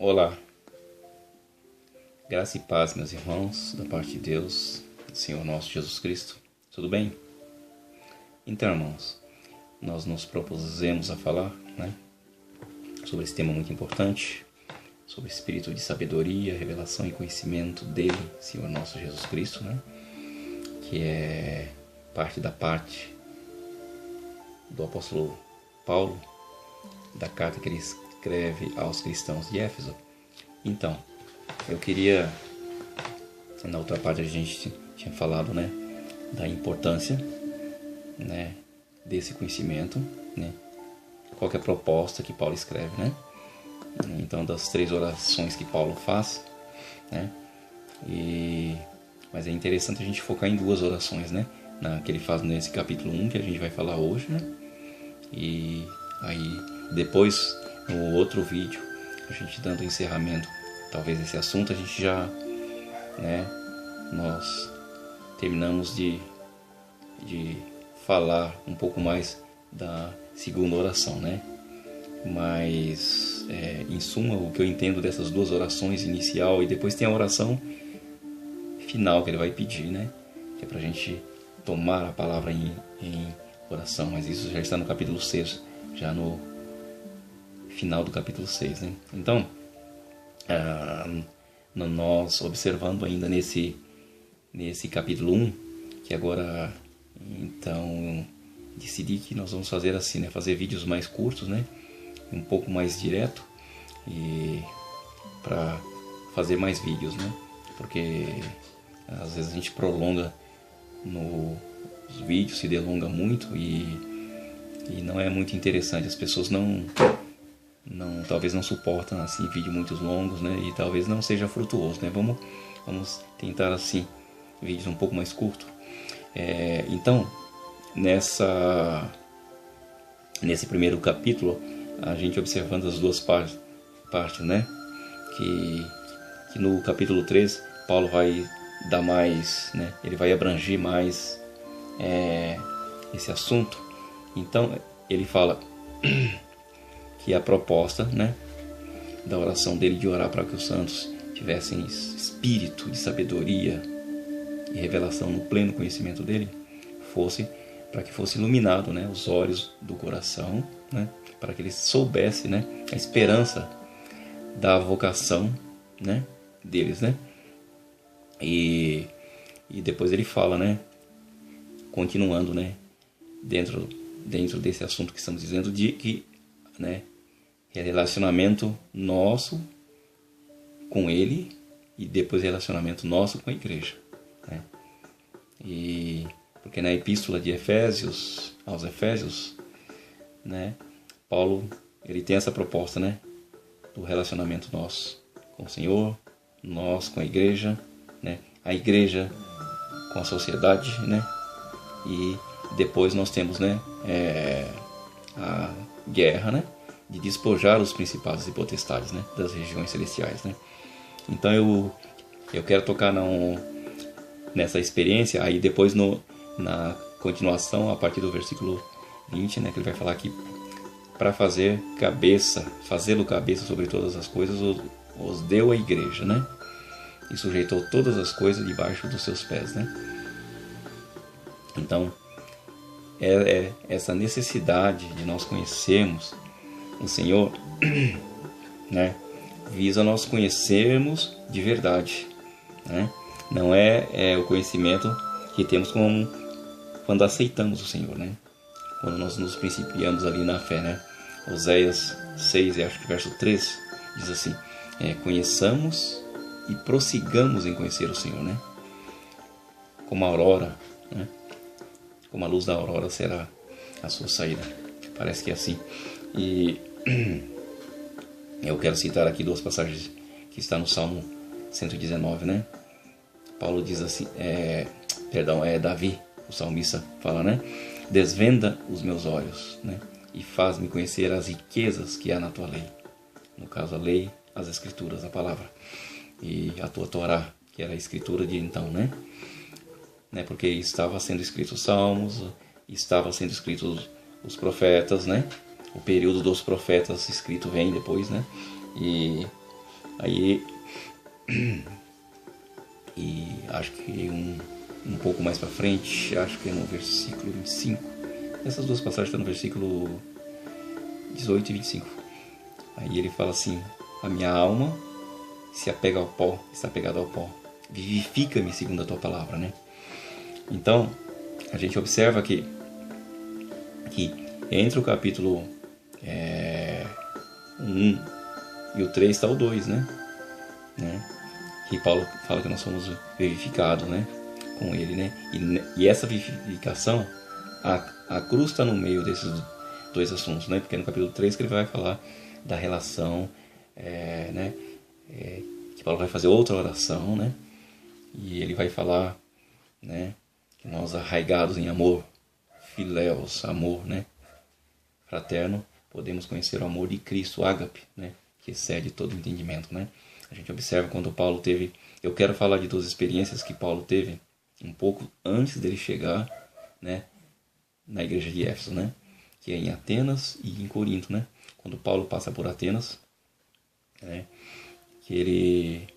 Olá, graça e paz, meus irmãos, da parte de Deus, do Senhor nosso Jesus Cristo, tudo bem? Então, irmãos, nós nos propusemos a falar, sobre esse tema muito importante, sobre o espírito de sabedoria, revelação e conhecimento dele, Senhor nosso Jesus Cristo, que é parte do apóstolo Paulo, da carta que ele escreve aos cristãos de Éfeso. Então, eu queria, na outra parte a gente tinha falado, da importância, desse conhecimento, qual que é a proposta que Paulo escreve, então das 3 orações que Paulo faz, mas é interessante a gente focar em 2 orações, que ele faz nesse capítulo 1 que a gente vai falar hoje, e aí depois no outro vídeo a gente dando encerramento talvez esse assunto, a gente já nós terminamos de falar um pouco mais da segunda oração, mas em suma o que eu entendo dessas 2 orações, inicial e depois tem a oração final que ele vai pedir, que é pra gente tomar a palavra em oração, mas isso já está no capítulo 6, já no final do capítulo 6, Então, nós observando ainda nesse capítulo 1, que agora, então, decidi que nós vamos fazer assim, fazer vídeos mais curtos, um pouco mais direto, e para fazer mais vídeos, porque às vezes a gente prolonga nos vídeos, se delonga muito e não é muito interessante, as pessoas talvez não suportam assim vídeos muito longos, e talvez não seja frutuoso, vamos tentar assim vídeos um pouco mais curtos. Então nesse primeiro capítulo, a gente observando as 2 partes, que no capítulo 3 Paulo vai dar mais, ele vai abranger mais esse assunto. Então ele fala que a proposta, da oração dele de orar para que os santos tivessem espírito de sabedoria e revelação no pleno conhecimento dele, para que fosse iluminado, os olhos do coração, para que eles soubessem, a esperança da vocação, deles, e depois ele fala, continuando, dentro desse assunto que estamos dizendo, de que relacionamento nosso com ele e depois relacionamento nosso com a igreja, e porque na epístola de Efésios, aos Efésios, Paulo ele tem essa proposta, do relacionamento nosso com o Senhor, nós com a igreja, a igreja com a sociedade, e depois nós temos, a guerra, de despojar os principados e potestades, das regiões celestiais, Então eu quero tocar nessa experiência, aí depois na continuação, a partir do versículo 20, que ele vai falar aqui, para fazê-lo cabeça sobre todas as coisas, os deu a igreja, e sujeitou todas as coisas debaixo dos seus pés, Então, essa necessidade de nós conhecermos o Senhor, visa nós conhecermos de verdade, Não é o conhecimento que temos quando aceitamos o Senhor, quando nós nos principiamos ali na fé, Oséias 6, acho que verso 3, diz assim, conheçamos e prossigamos em conhecer o Senhor, como a aurora, como a luz da aurora será a sua saída, parece que é assim. E eu quero citar aqui 2 passagens que está no Salmo 119, Paulo diz assim, Davi, o salmista fala, desvenda os meus olhos, e faz-me conhecer as riquezas que há na tua lei. No caso, a lei, as escrituras, a palavra, e a tua Torá, que era a escritura de então, porque estava sendo escrito os salmos, estava sendo escritos os profetas, O período dos profetas escrito vem depois, E Aí, e acho que um pouco mais para frente, acho que é no versículo 25. Essas duas passagens estão no versículo 18 e 25. Aí ele fala assim: a minha alma se apega ao pó, está apegada ao pó. Vivifica-me segundo a tua palavra, né? Então, a gente observa que entre o capítulo 1 e o 3 está o 2, né? Que Paulo fala que nós somos vivificados, né? Com ele, né? E essa vivificação, a cruz está no meio desses dois assuntos, né? Porque no capítulo 3 que ele vai falar da relação, né? Que Paulo vai fazer outra oração, né? E ele vai falar, né? Que nós arraigados em amor, filéus, amor, né? Fraterno, podemos conhecer o amor de Cristo, ágape, né? Que excede todo entendimento, né? A gente observa quando Paulo teve... Eu quero falar de duas experiências que Paulo teve um pouco antes dele chegar, né? Na igreja de Éfeso, né? Que é em Atenas e em Corinto, né? Quando Paulo passa por Atenas, né? Que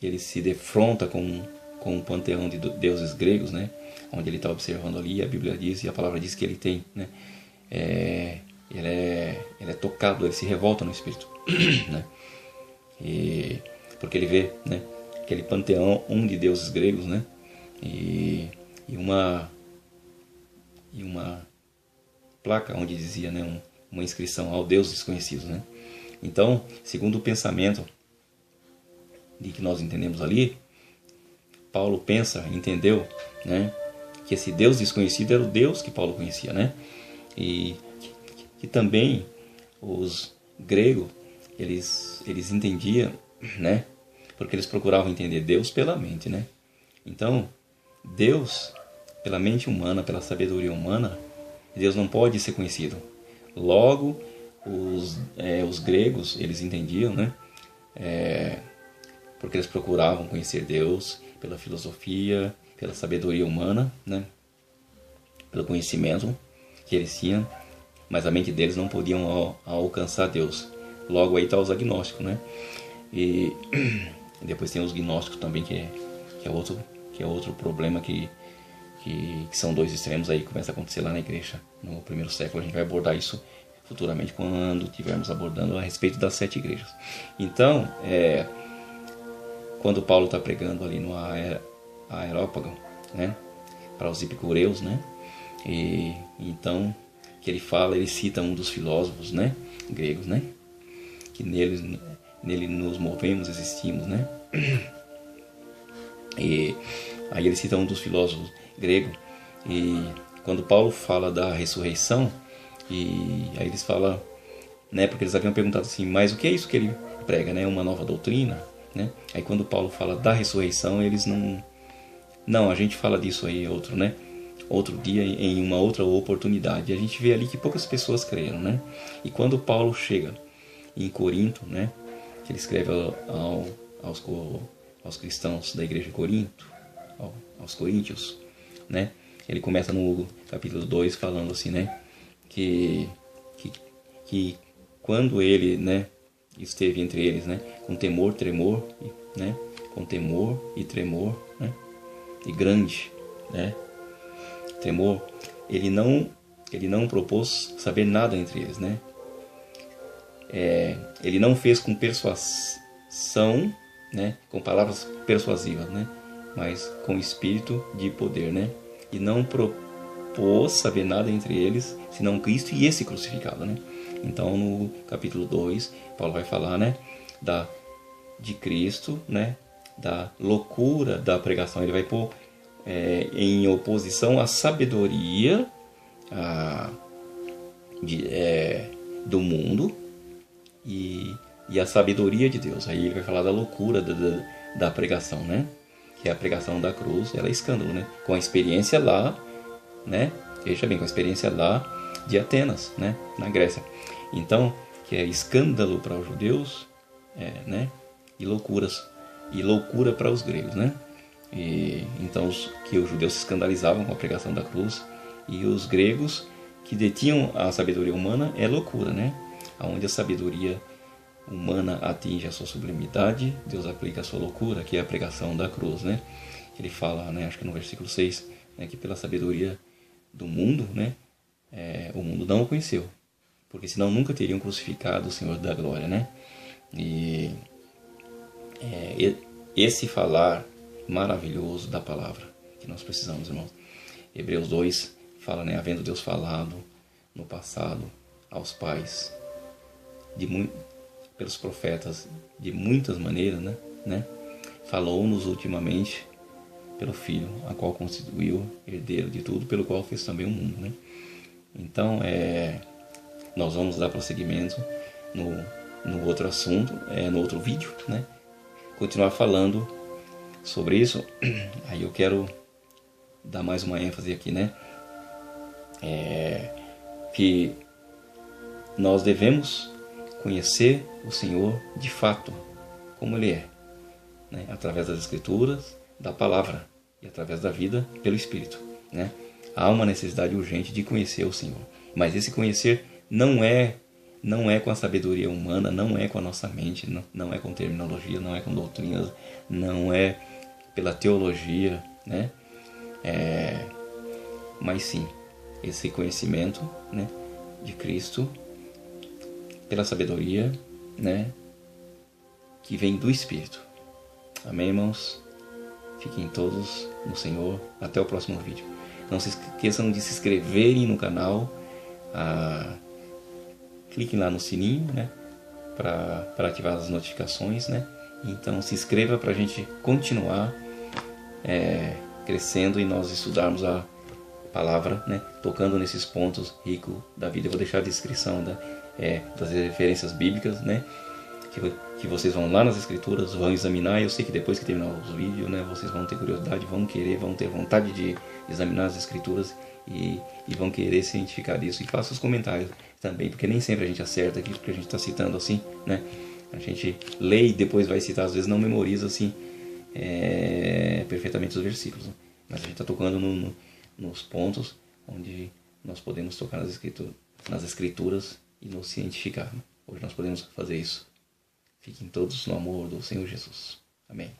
ele se defronta com um panteão de deuses gregos, né? Onde ele está observando ali, a Bíblia diz, e a palavra diz que ele tem, né? Ele é tocado, ele se revolta no espírito, né? Porque ele vê, né? Aquele panteão, de deuses gregos, né? E uma placa onde dizia, né? Uma inscrição ao Deus desconhecido, né? Então, segundo o pensamento de que nós entendemos ali, Paulo entendeu, né, que esse Deus desconhecido era o Deus que Paulo conhecia, né? E que também os gregos, eles entendiam, né? Porque eles procuravam entender Deus pela mente, né? Então, Deus, pela mente humana, pela sabedoria humana, Deus não pode ser conhecido. Logo, os gregos, eles entendiam, né? Porque eles procuravam conhecer Deus pela filosofia, pela sabedoria humana, né? Pelo conhecimento que eles tinham, mas a mente deles não podiam alcançar Deus. Logo aí está os agnósticos, né? E depois tem os gnósticos também, que é outro problema que são dois extremos aí que começa a acontecer lá na igreja no primeiro século. A gente vai abordar isso futuramente quando estivermos abordando a respeito das 7 igrejas. Então, quando Paulo está pregando ali no Areópago, né, para os epicureus, né, e então que ele cita um dos filósofos, né, gregos, né, que nele nos movemos, existimos, né, e aí ele cita um dos filósofos gregos, e quando Paulo fala da ressurreição, e aí eles falam, né, porque eles haviam perguntado assim, mas o que é isso que ele prega, né, uma nova doutrina, né? Aí quando Paulo fala da ressurreição, eles não, a gente fala disso aí outro dia, em uma outra oportunidade. A gente vê ali que poucas pessoas creram, né? E quando Paulo chega em Corinto, né, que ele escreve aos cristãos da igreja de Corinto, aos coríntios, né? Ele começa no capítulo 2 falando assim, né, que quando ele, né, esteve entre eles, né, com temor, tremor, né, com temor e tremor, né, e grande, né, temor, ele não propôs saber nada entre eles, né, ele não fez com persuasão, né, com palavras persuasivas, né, mas com espírito de poder, né, e não propôs saber nada entre eles, senão Cristo e esse crucificado, né. Então, no capítulo 2, Paulo vai falar, né, de Cristo, né, da loucura da pregação. Ele vai pôr em oposição à sabedoria do mundo e a sabedoria de Deus. Aí ele vai falar da loucura da pregação, né, que é a pregação da cruz. Ela é escândalo, né, com a experiência lá, né, veja bem, com a experiência lá de Atenas, né, na Grécia. Então, que é escândalo para os judeus, né, e loucura para os gregos, né? E então que os judeus se escandalizavam com a pregação da cruz, e os gregos que detinham a sabedoria humana é loucura, né? Aonde a sabedoria humana atinge a sua sublimidade, Deus aplica a sua loucura, que é a pregação da cruz, né? Ele fala, né, acho que no versículo 6, né, que pela sabedoria do mundo, né, o mundo não o conheceu, porque senão nunca teriam crucificado o Senhor da glória, né? E esse falar maravilhoso da palavra que nós precisamos, irmãos. Hebreus 2 fala, né, havendo Deus falado no passado aos pais, pelos profetas, de muitas maneiras, né? Falou-nos ultimamente pelo Filho, a qual constituiu herdeiro de tudo, pelo qual fez também o mundo, né? Então, nós vamos dar prosseguimento no outro assunto, no outro vídeo, né? Continuar falando sobre isso. Aí eu quero dar mais uma ênfase aqui, né? Que nós devemos conhecer o Senhor de fato, como Ele é, né? Através das Escrituras, da Palavra e através da vida pelo Espírito, né? Há uma necessidade urgente de conhecer o Senhor, mas esse conhecer não é com a sabedoria humana, não é com a nossa mente, não é com terminologia, não é com doutrinas, não é pela teologia, né? Mas sim, esse conhecimento, né, de Cristo pela sabedoria, né, que vem do Espírito. Amém, irmãos? Fiquem todos no Senhor. Até o próximo vídeo. Não se esqueçam de se inscreverem no canal. Cliquem lá no sininho, né, para ativar as notificações, né? Então se inscreva para a gente continuar crescendo e nós estudarmos a palavra, né, tocando nesses pontos ricos da vida. Eu vou deixar a descrição das referências bíblicas, né, que vocês vão lá nas Escrituras, vão examinar. Eu sei que depois que terminar os vídeos, né, vocês vão ter curiosidade, vão ter vontade de examinar as Escrituras e vão querer cientificar isso. E faça os comentários também, porque nem sempre a gente acerta aqui, porque a gente está citando assim, né? A gente lê e depois vai citar, às vezes não memoriza assim perfeitamente os versículos, né? Mas a gente está tocando nos pontos onde nós podemos tocar nas Escrituras e nos cientificar, né? Hoje nós podemos fazer isso. Fiquem todos no amor do Senhor Jesus. Amém.